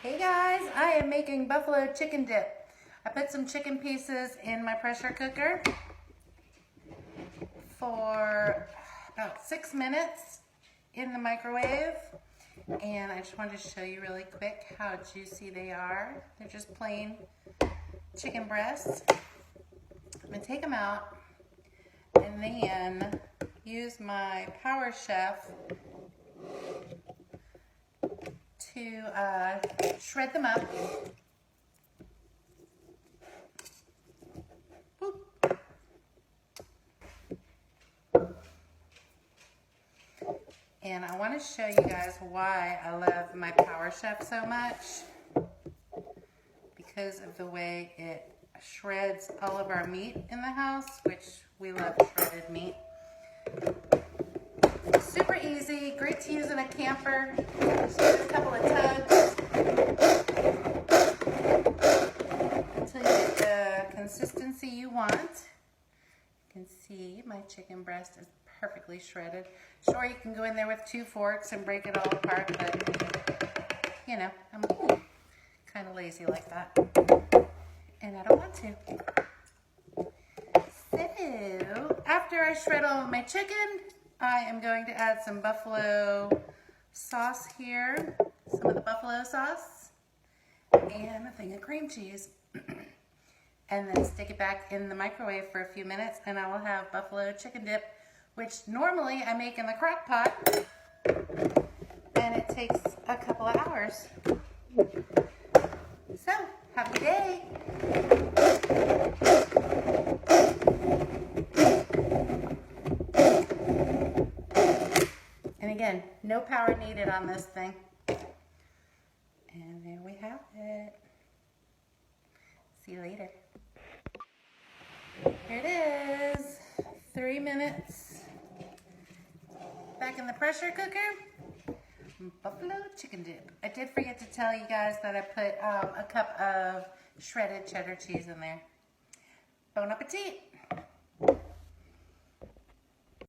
Hey guys, I am making buffalo chicken dip. I put some chicken pieces in my pressure cooker for about 6 minutes in the microwave. And I just wanted to show you really quick how juicy they are. They're just plain chicken breasts. I'm gonna take them out and then use my Power Chef to shred them up. Boop. And I want to show you guys why I love my Power Chef so much. Because of the way it shreds all of our meat in the house, which we love shredded meat. Super easy, great to use in a camper. Just use a couple of tugs until you get the consistency you want. You can see my chicken breast is perfectly shredded. Sure, you can go in there with 2 forks and break it all apart, but you know, I'm kind of lazy like that, and I don't want to. So, after I shred all of my chicken, I am going to add some buffalo sauce here, some of the buffalo sauce, and a thing of cream cheese. And then stick it back in the microwave for a few minutes, and I will have buffalo chicken dip, which normally I make in the crock pot, and it takes a couple of hours. So, have a good day. And again, no power needed on this thing. And there we have it. See you later. Here it is. 3 minutes. Back in the pressure cooker. Buffalo chicken dip. I did forget to tell you guys that I put a cup of shredded cheddar cheese in there. Bon appetit.